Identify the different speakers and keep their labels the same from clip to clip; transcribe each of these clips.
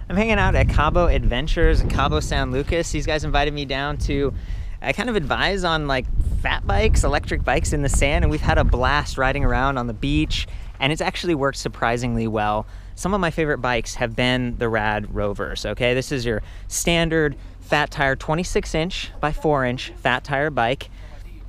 Speaker 1: I'm hanging out at Cabo Adventures in Cabo San Lucas. These guys invited me down to kind of advise on like fat bikes, electric bikes in the sand, and we've had a blast riding around on the beach, and it's actually worked surprisingly well. Some of my favorite bikes have been the RadRovers, okay? This is your standard fat tire, 26-inch by 4-inch fat tire bike.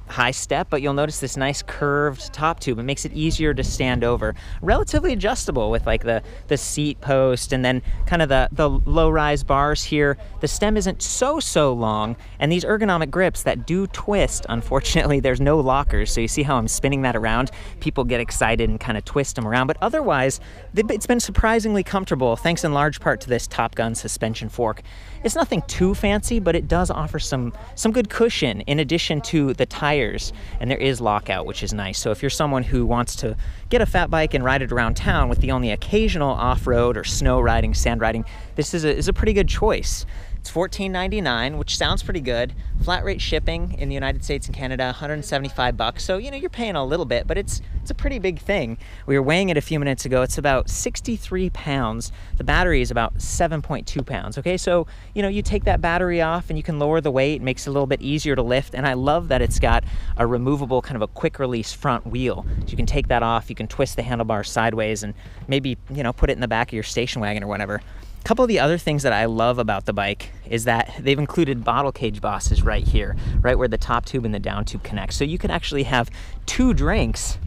Speaker 1: High step, but you'll notice this nice curved top tube. It makes it easier to stand over. Relatively adjustable with like the seat post and then kind of the low-rise bars here. The stem isn't so long, and these ergonomic grips that do twist, unfortunately, there's no lockers, so you see how I'm spinning that around? People get excited and kind of twist them around, but otherwise, it's been surprisingly comfortable, thanks in large part to this Top Gun suspension fork. It's nothing too fancy, but it does offer some good cushion in addition to the tires, and there is lockout, which is nice. So if you're someone who wants to get a fat bike and ride it around town with the only occasional off-road or snow riding, sand riding, this is a pretty good choice. It's $14.99, which sounds pretty good. Flat rate shipping in the United States and Canada, $175. So, you know, you're paying a little bit, but it's a pretty big thing. We were weighing it a few minutes ago. It's about 63 pounds. The battery is about 7.2 pounds, okay? So, you know, you take that battery off and you can lower the weight. It makes it a little bit easier to lift. And I love that it's got a removable kind of a quick release front wheel. So you can take that off, you can twist the handlebars sideways and maybe, you know, put it in the back of your station wagon or whatever. A couple of the other things that I love about the bike is that they've included bottle cage bosses right here, right where the top tube and the down tube connect. So you can actually have 2 drinks,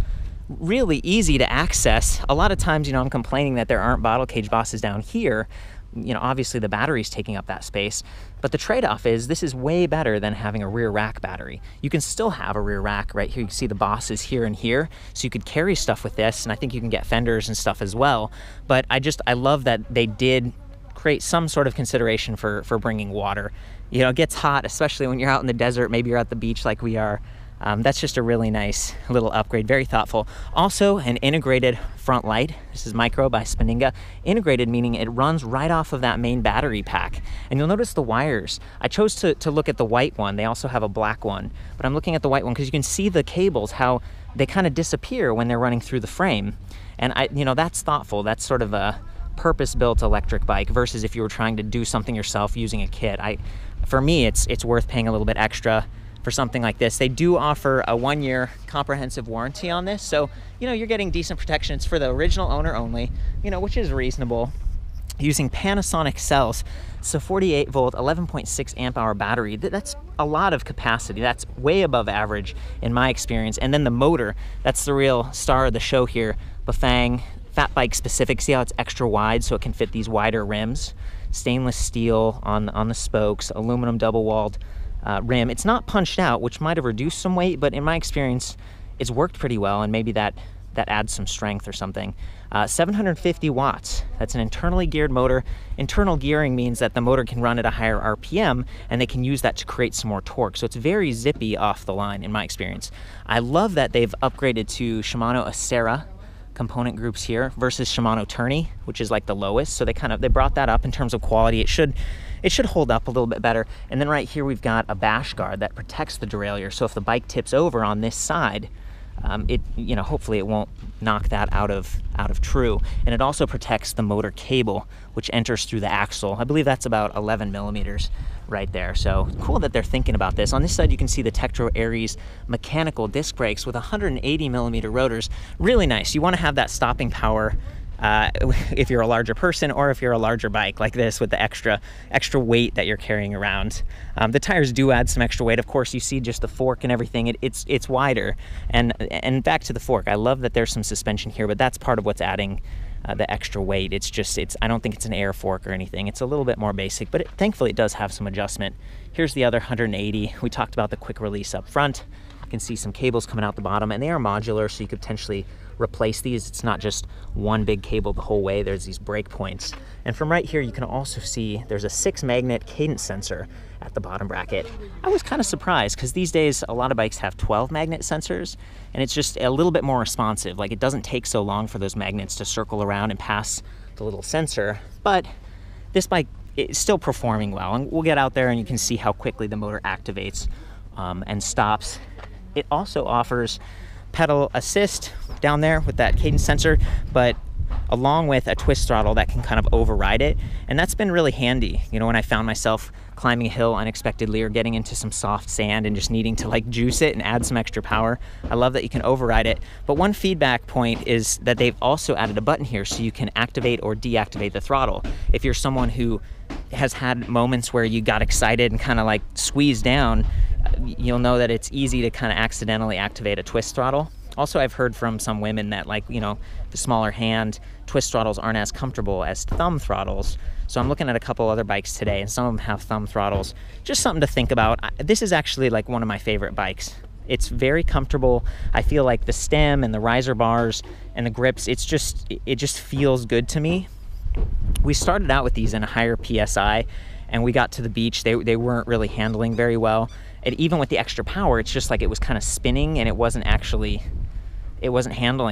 Speaker 1: really easy to access. A lot of times, you know, I'm complaining that there aren't bottle cage bosses down here. You know, obviously the battery's taking up that space, but the trade-off is this is way better than having a rear rack battery. You can still have a rear rack right here. You can see the bosses here and here, so you could carry stuff with this, and I think you can get fenders and stuff as well. But I love that they did create some sort of consideration for bringing water. You know, it gets hot, especially when you're out in the desert, maybe you're at the beach like we are. That's just a really nice little upgrade, very thoughtful. Also, an integrated front light. This is Micro by Spinninga. Integrated meaning it runs right off of that main battery pack. And you'll notice the wires. I chose to look at the white one. They also have a black one, but I'm looking at the white one because you can see the cables, how they kind of disappear when they're running through the frame. And you know, that's thoughtful. That's sort of a purpose-built electric bike versus if you were trying to do something yourself using a kit. For me, it's worth paying a little bit extra for something like this. They do offer a 1-year comprehensive warranty on this, so you know, you're getting decent protection. It's for the original owner only, you know, which is reasonable. Using Panasonic cells, so 48 volt, 11.6 amp hour battery. That's a lot of capacity. That's way above average in my experience. And then the motor, that's the real star of the show here. Bafang, fat bike specific. See how it's extra wide so it can fit these wider rims. Stainless steel on the spokes, aluminum double-walled rim. It's not punched out, which might have reduced some weight, but in my experience, it's worked pretty well, and maybe that adds some strength or something. 750 watts. That's an internally geared motor. Internal gearing means that the motor can run at a higher RPM, and they can use that to create some more torque. So it's very zippy off the line in my experience. I love that they've upgraded to Shimano Acera component groups here versus Shimano Tourney, which is like the lowest. So they brought that up in terms of quality. It should hold up a little bit better. And then right here we've got a bash guard that protects the derailleur. So if the bike tips over on this side, you know, hopefully it won't knock that out of true. And it also protects the motor cable, which enters through the axle. I believe that's about 11 millimeters right there. So cool that they're thinking about this. On this side, you can see the Tektro Aries mechanical disc brakes with 180 millimeter rotors. Really nice. You want to have that stopping power if you're a larger person or if you're a larger bike like this with the extra weight that you're carrying around. The tires do add some extra weight. Of course, you see just the fork and everything. It's wider. And back to the fork, I love that there's some suspension here, but that's part of what's adding the extra weight. I don't think it's an air fork or anything. It's a little bit more basic, but thankfully it does have some adjustment. Here's the other 180. We talked about the quick release up front. You can see some cables coming out the bottom, and they are modular, so you could potentially replace these. It's not just one big cable the whole way. There's these break points. And from right here, you can also see there's a 6-magnet cadence sensor at the bottom bracket. I was kind of surprised because these days a lot of bikes have 12-magnet sensors, and it's just a little bit more responsive. Like, it doesn't take so long for those magnets to circle around and pass the little sensor, but this bike is still performing well. And we'll get out there and you can see how quickly the motor activates and stops. It also offers pedal assist down there with that cadence sensor, but along with a twist throttle that can kind of override it. And that's been really handy. You know, when I found myself climbing a hill unexpectedly or getting into some soft sand and just needing to like juice it and add some extra power, I love that you can override it. But one feedback point is that they've also added a button here so you can activate or deactivate the throttle. If you're someone who has had moments where you got excited and kind of like squeezed down, you'll know that it's easy to kind of accidentally activate a twist throttle. Also, I've heard from some women that, like, you know, the smaller hand twist throttles aren't as comfortable as thumb throttles. So I'm looking at a couple other bikes today, and some of them have thumb throttles. Just something to think about. This is actually like one of my favorite bikes. It's very comfortable. I feel like the stem and the riser bars and the grips, it just feels good to me. We started out with these in a higher PSI, and we got to the beach. They weren't really handling very well. And even with the extra power, it's just like it was kind of spinning, and it wasn't handling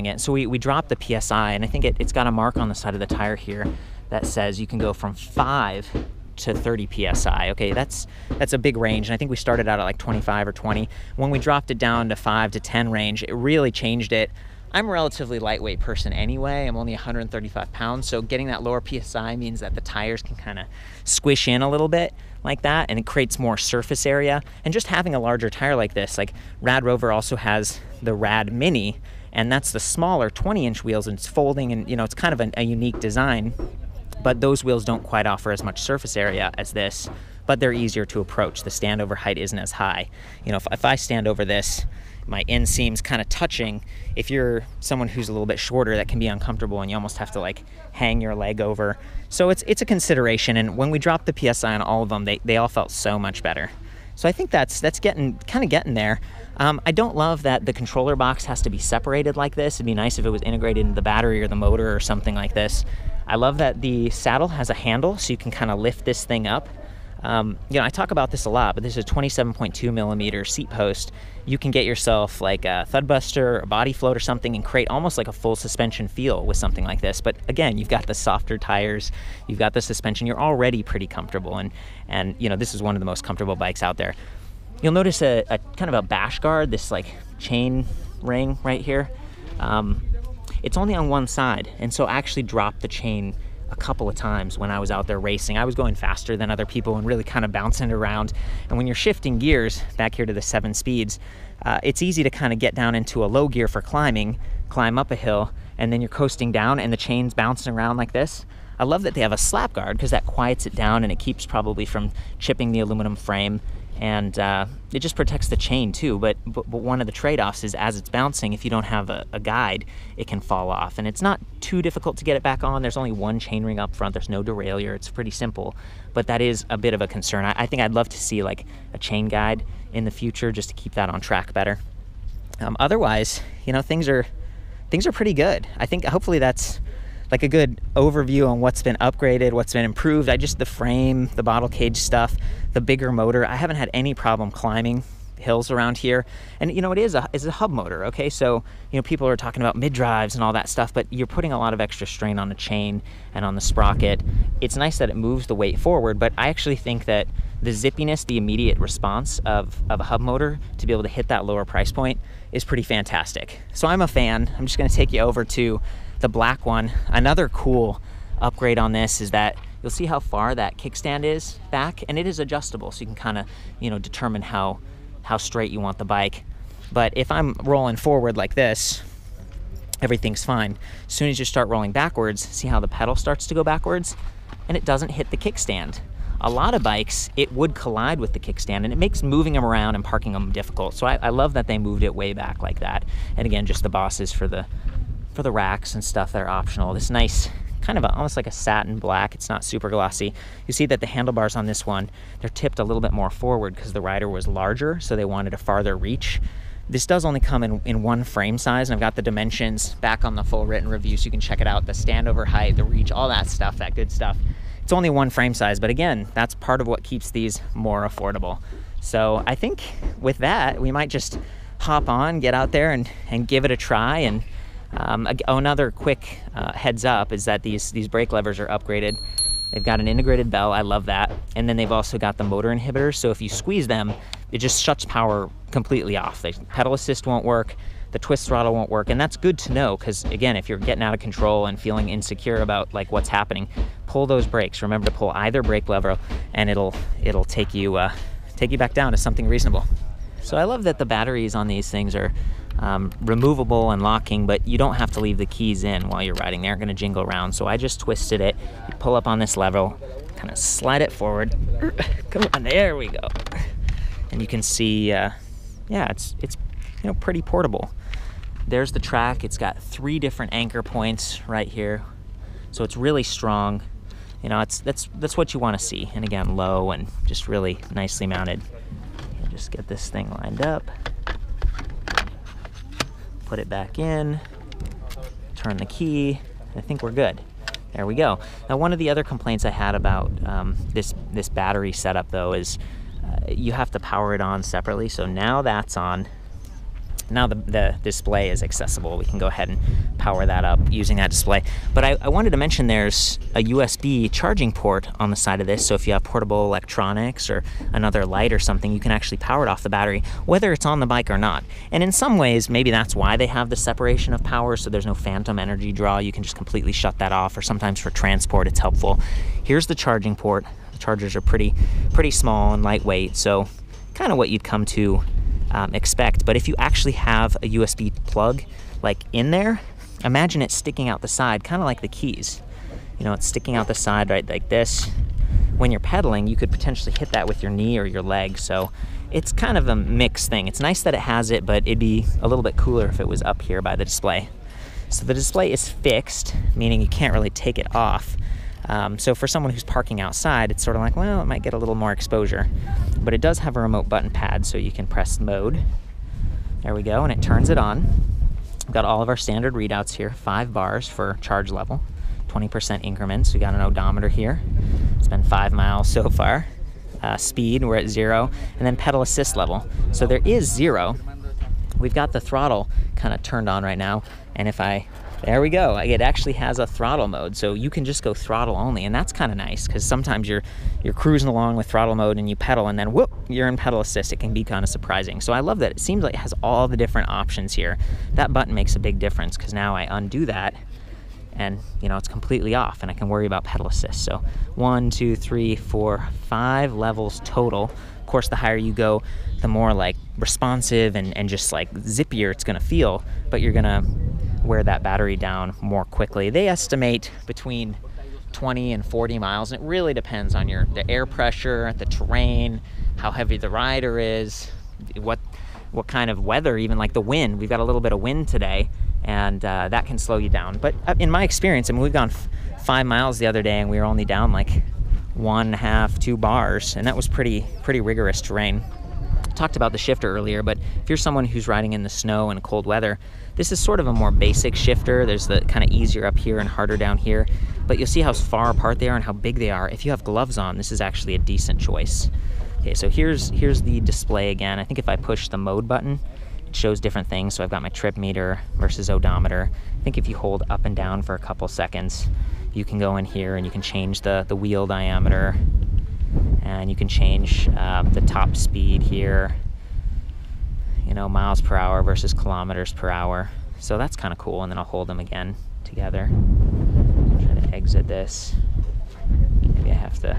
Speaker 1: it. So we dropped the PSI, and I think it's got a mark on the side of the tire here that says you can go from 5 to 30 PSI. Okay, that's a big range, and I think we started out at like 25 or 20. When we dropped it down to 5 to 10 range, it really changed it. I'm a relatively lightweight person anyway. I'm only 135 pounds, so getting that lower PSI means that the tires can kind of squish in a little bit like that, and it creates more surface area. And just having a larger tire like this, like RadRover also has the Rad Mini, and that's the smaller 20-inch wheels, and it's folding, and you know, it's kind of a unique design, but those wheels don't quite offer as much surface area as this, but they're easier to approach. The standover height isn't as high. You know, if I stand over this, my inseam's kind of touching. If you're someone who's a little bit shorter, that can be uncomfortable, and you almost have to like hang your leg over. So it's a consideration, and when we dropped the PSI on all of them, they all felt so much better. So I think that's getting there. I don't love that the controller box has to be separated like this. It'd be nice if it was integrated into the battery or the motor or something like this. I love that the saddle has a handle, so you can kind of lift this thing up. You know, I talk about this a lot, but this is a 27.2 millimeter seat post. You can get yourself like a thud buster or body float or something and create almost like a full suspension feel with something like this. But again, you've got the softer tires, you've got the suspension, you're already pretty comfortable, and you know, this is one of the most comfortable bikes out there. You'll notice a kind of a bash guard, this like chain ring right here. It's only on one side, and so I actually dropped the chain a couple of times when I was out there racing. I was going faster than other people and really kind of bouncing it around. And when you're shifting gears back here to the 7 speeds, it's easy to kind of get down into a low gear for climbing, climb up a hill, and then you're coasting down and the chain's bouncing around like this. I love that they have a slap guard because that quiets it down and it keeps probably from chipping the aluminum frame. And it just protects the chain too, but one of the trade-offs is as it's bouncing, if you don't have a guide, it can fall off. And it's not too difficult to get it back on. There's only one chainring up front. There's no derailleur. It's pretty simple, but that is a bit of a concern. I think I'd love to see like a chain guide in the future just to keep that on track better. Otherwise, you know, things are pretty good. I think hopefully that's like a good overview on what's been upgraded, what's been improved. The frame, the bottle cage stuff, the bigger motor. I haven't had any problem climbing hills around here. And you know, it's a hub motor, okay? So, you know, people are talking about mid-drives and all that stuff, but you're putting a lot of extra strain on the chain and on the sprocket. It's nice that it moves the weight forward, but I actually think that the zippiness, the immediate response of a hub motor to be able to hit that lower price point is pretty fantastic. So I'm a fan. I'm just gonna take you over to the black one. Another cool upgrade on this is that you'll see how far that kickstand is back, and it is adjustable, so you can kind of, you know, determine how straight you want the bike. But if I'm rolling forward like this, everything's fine. As soon as you start rolling backwards, see how the pedal starts to go backwards, and it doesn't hit the kickstand. A lot of bikes, it would collide with the kickstand, and it makes moving them around and parking them difficult. So I love that they moved it way back like that. And again, just the bosses for the racks and stuff that are optional. This nice, kind of almost like a satin black. It's not super glossy. You see that the handlebars on this one, they're tipped a little bit more forward because the rider was larger, so they wanted a farther reach. This does only come in one frame size, and I've got the dimensions back on the full written review, so you can check it out. The standover height, the reach, all that stuff, that good stuff. It's only one frame size, but again, that's part of what keeps these more affordable. So I think with that, we might just hop on, get out there and give it a try. And another quick heads up is that these brake levers are upgraded. They've got an integrated bell, I love that. And then they've also got the motor inhibitors, so if you squeeze them, it just shuts power completely off. The pedal assist won't work, the twist throttle won't work. And that's good to know, because again, if you're getting out of control and feeling insecure about like what's happening, pull those brakes. Remember to pull either brake lever, and it'll take you back down to something reasonable. So I love that the batteries on these things are removable and locking, but you don't have to leave the keys in while you're riding. They aren't going to jingle around. So I just twisted it. You pull up on this lever, kind of slide it forward. Come on, there we go. And you can see, yeah, it's pretty portable. There's the track. It's got 3 different anchor points right here, so it's really strong. That's what you want to see. And again, low and just really nicely mounted. Just get this thing lined up. Put it back in, turn the key. I think we're good. There we go. Now, one of the other complaints I had about this battery setup, though, is you have to power it on separately. So now that's on. Now the display is accessible. We can go ahead and power that up using that display. But I wanted to mention there's a USB charging port on the side of this. So if you have portable electronics or another light or something, you can actually power it off the battery, whether it's on the bike or not. And in some ways, maybe that's why they have the separation of power, so there's no phantom energy draw. You can just completely shut that off, or sometimes for transport, it's helpful. Here's the charging port. The chargers are pretty small and lightweight, so kind of what you'd come to expect. But if you actually have a USB plug like in there, imagine it sticking out the side, kind of like the keys. It's sticking out the side right like this. When you're pedaling, you could potentially hit that with your knee or your leg. So it's kind of a mixed thing. It's nice that it has it, but it'd be a little bit cooler if it was up here by the display. So the display is fixed, meaning you can't really take it off. So for someone who's parking outside, it's sort of like, well, it might get a little more exposure. But it does have a remote button pad, so you can press mode. There we go, and it turns it on. We've got all of our standard readouts here, 5 bars for charge level, 20% increments. We got an odometer here. It's been 5 miles so far. Speed, we're at 0, and then pedal assist level. So there is 0. We've got the throttle kind of turned on right now, and there we go. It actually has a throttle mode, so you can just go throttle only, and that's kind of nice, because sometimes you're cruising along with throttle mode and you pedal, and then whoop, you're in pedal assist. It can be kind of surprising. So I love that. It seems like it has all the different options here. That button makes a big difference, because now I undo that, and it's completely off, and I can worry about pedal assist. So 1, 2, 3, 4, 5 levels total. Of course, the higher you go, the more like responsive and just like zippier it's gonna feel, but you're gonna wear that battery down more quickly. They estimate between 20 and 40 miles, and it really depends on the air pressure, the terrain, how heavy the rider is, what kind of weather, even like the wind. We've got a little bit of wind today, and that can slow you down. But in my experience, I mean, we've gone 5 miles the other day, and we were only down like 1.5, 2 bars, and that was pretty rigorous terrain. Talked about the shifter earlier, but if you're someone who's riding in the snow and cold weather, this is sort of a more basic shifter. There's the kind of easier up here and harder down here, but you'll see how far apart they are and how big they are. If you have gloves on, this is actually a decent choice. Okay, so here's the display again. I think if I push the mode button, it shows different things. So I've got my trip meter versus odometer. I think if you hold up and down for a couple seconds, you can go in here and you can change the wheel diameter, and you can change the top speed here, miles per hour versus kilometers per hour. So that's kind of cool. And then I'll hold them again together. Try to exit this. Maybe I have to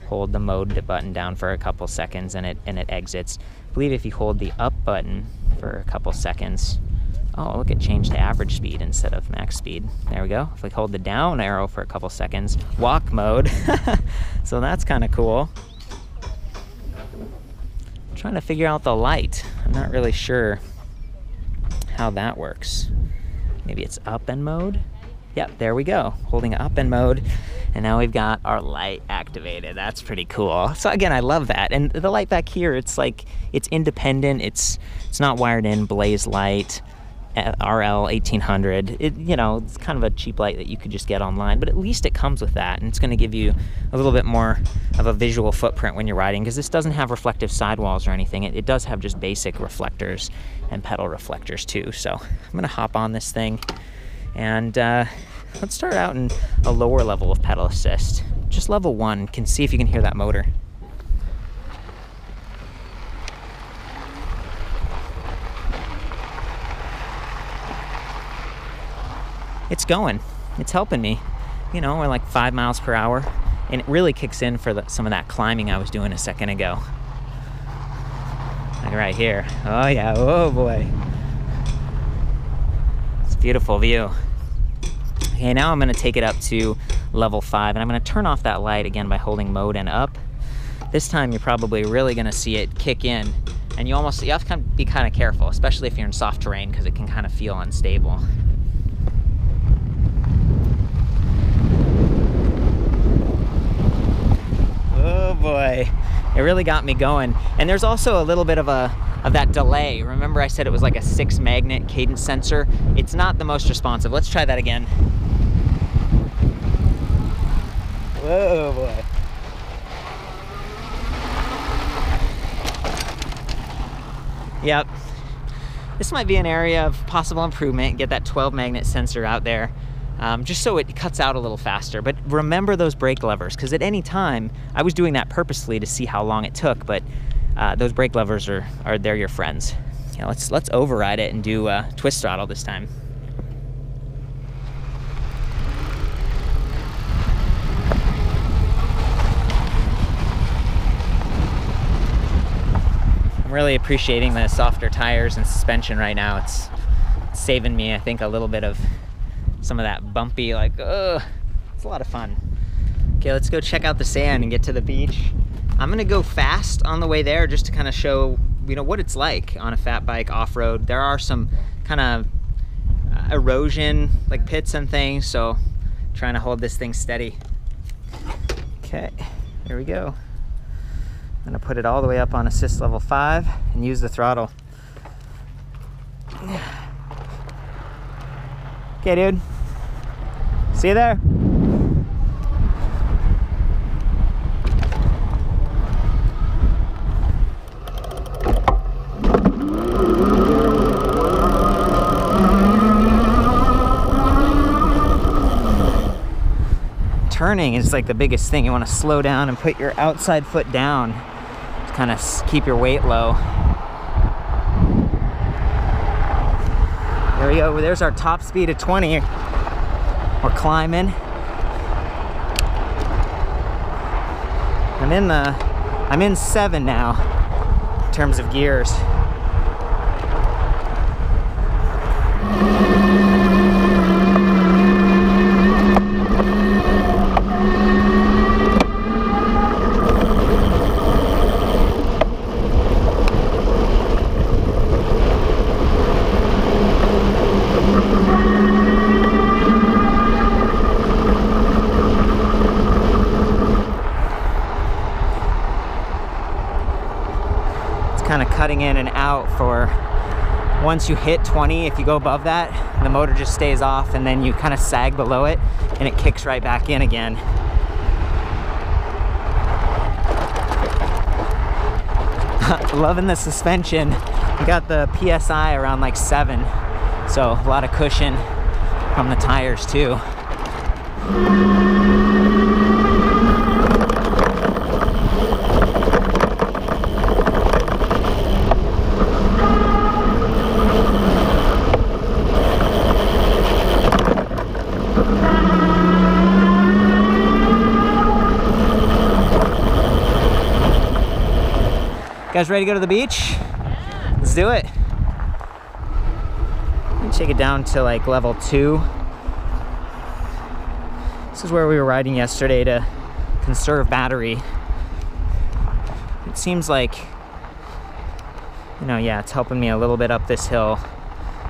Speaker 1: hold the mode button down for a couple seconds, and it exits. I believe if you hold the up button for a couple seconds, oh, look, it changed to average speed instead of max speed. There we go. If we hold the down arrow for a couple seconds, walk mode. So that's kind of cool. I'm trying to figure out the light. I'm not really sure how that works. Maybe it's up in mode. Yep, there we go. Holding up in mode, and now we've got our light activated. That's pretty cool. So again, I love that. And the light back here, it's like, it's independent. It's not wired in, blaze light. RL 1800. It's kind of a cheap light that you could just get online, but at least it comes with that, and it's going to give you a little bit more of a visual footprint when you're riding, because this doesn't have reflective sidewalls or anything. It does have just basic reflectors and pedal reflectors too. So I'm going to hop on this thing, and let's start out in a lower level of pedal assist. Just level 1. Can see if you can hear that motor. it's going. It's helping me. You know, we're like 5 miles per hour, and it really kicks in for some of that climbing I was doing a second ago. Like right here. Oh yeah, oh boy. It's a beautiful view. Okay, now I'm gonna take it up to level 5, and I'm gonna turn off that light again by holding mode and up. This time you're probably really gonna see it kick in, and you have to be kind of careful, especially if you're in soft terrain, because it can kind of feel unstable. Oh boy, it really got me going. And there's also a little bit of that delay. Remember I said it was like a 6 magnet cadence sensor? It's not the most responsive. Let's try that again. Whoa boy. Yep. This might be an area of possible improvement. Get that 12 magnet sensor out there. Just so it cuts out a little faster. But remember those brake levers, because at any time, I was doing that purposely to see how long it took, but those brake levers they're your friends. You know, let's override it and do twist throttle this time. I'm really appreciating the softer tires and suspension right now. It's saving me, I think, a little bit of some of that bumpy, like, ugh. It's a lot of fun. Okay, let's go check out the sand and get to the beach. I'm gonna go fast on the way there just to kind of show, you know, what it's like on a fat bike off-road. There are some kind of erosion, like pits and things, so I'm trying to hold this thing steady. Okay, here we go. I'm gonna put it all the way up on assist level 5 and use the throttle. Okay, dude. See you there. Turning is like the biggest thing. You want to slow down and put your outside foot down to kind of keep your weight low. There we go. There's our top speed of 20. We're climbing. I'm in 7 now in terms of gears. Kind of cutting in and out for once you hit 20. If you go above that, the motor just stays off, and then you kind of sag below it and it kicks right back in again. Loving the suspension. We got the PSI around like 7, so a lot of cushion from the tires too. Guys ready to go to the beach? Yeah. Let's do it. Let me take it down to like level 2. This is where we were riding yesterday to conserve battery. It seems like, you know, yeah, it's helping me a little bit up this hill.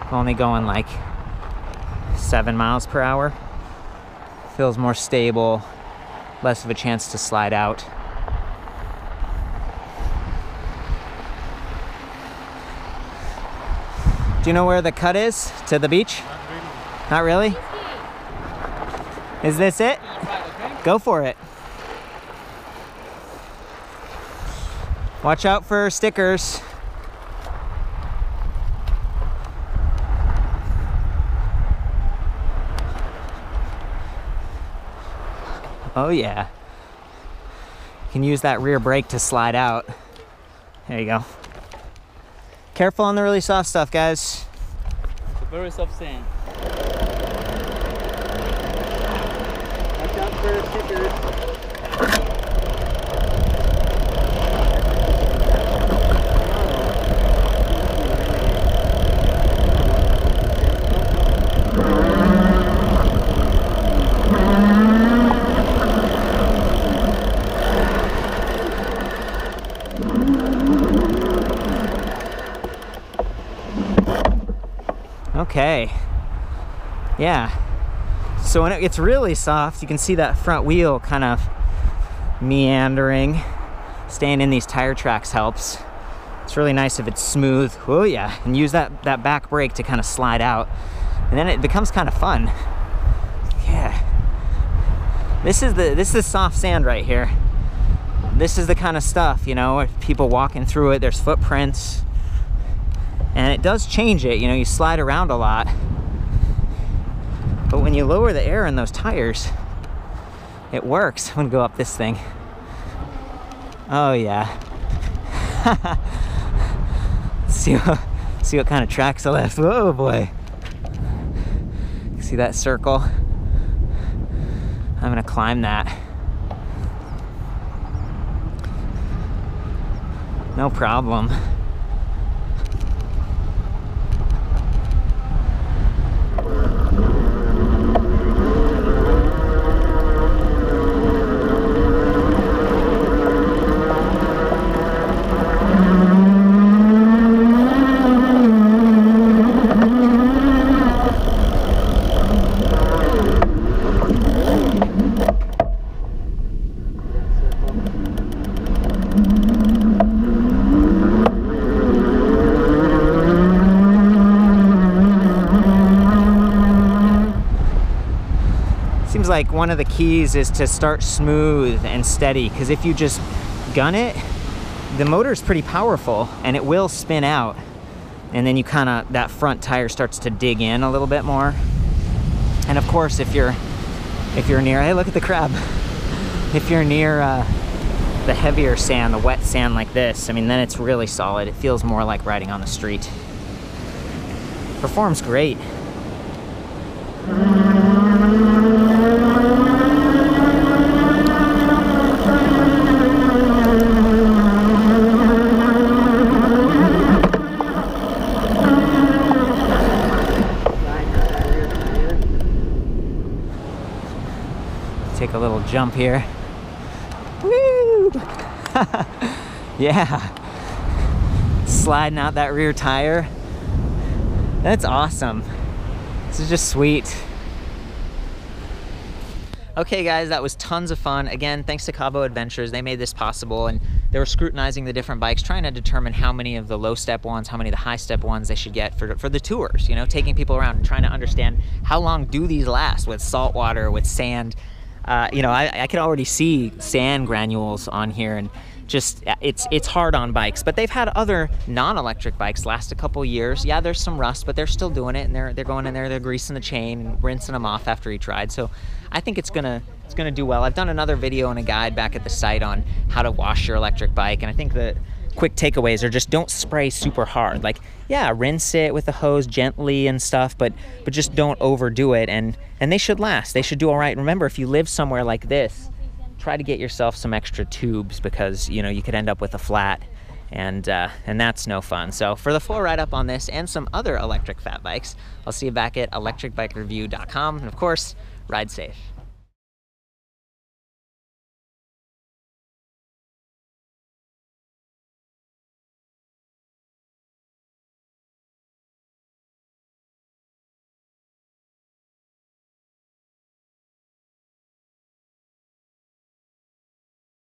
Speaker 1: I'm only going like 7 miles per hour. Feels more stable, less of a chance to slide out. Do you know where the cut is to the beach? Not really. Not really? Is this it? Go for it. Watch out for stickers. Oh yeah. You can use that rear brake to slide out. There you go. Careful on the really soft stuff, guys.
Speaker 2: It's a very soft sand. for stickers.
Speaker 1: Okay, yeah, so when it gets really soft, you can see that front wheel kind of meandering. Staying in these tire tracks helps. It's really nice if it's smooth. Oh yeah, and use that back brake to kind of slide out, and then it becomes kind of fun. Yeah, this is soft sand right here. This is the kind of stuff, you know, if people walking through it, there's footprints. And it does change it, you know, you slide around a lot. But when you lower the air in those tires, it works. I'm gonna go up this thing. Oh yeah. see what kind of tracks are left. Whoa boy. See that circle? I'm gonna climb that. No problem. Like one of the keys is to start smooth and steady, because if you just gun it, the motor's pretty powerful and it will spin out, and then you kind of, that front tire starts to dig in a little bit more. And of course, if you're near, hey, look at the crab. If you're near the heavier sand, the wet sand like this, I mean, then it's really solid. It feels more like riding on the street. Performs great. Take a little jump here. Woo! Yeah. Sliding out that rear tire. That's awesome. This is just sweet. Okay guys, that was tons of fun. Again, thanks to Cabo Adventures, they made this possible, and they were scrutinizing the different bikes, trying to determine how many of the low step ones, how many of the high step ones they should get for the tours, you know, taking people around and trying to understand how long do these last with salt water, with sand. You know, I can already see sand granules on here, and just, it's hard on bikes. But they've had other non-electric bikes last a couple years. Yeah, there's some rust, but they're still doing it, and they're going in there, they're greasing the chain and rinsing them off after each ride. So I think it's gonna do well. I've done another video and a guide back at the site on how to wash your electric bike, and I think the quick takeaways are just don't spray super hard. Like, yeah, rinse it with the hose gently and stuff, but just don't overdo it, and they should last. They should do all right. Remember, if you live somewhere like this, try to get yourself some extra tubes, because, you know, you could end up with a flat, and that's no fun. So for the full write-up on this and some other electric fat bikes, I'll see you back at ElectricBikeReview.com, and of course, ride safe.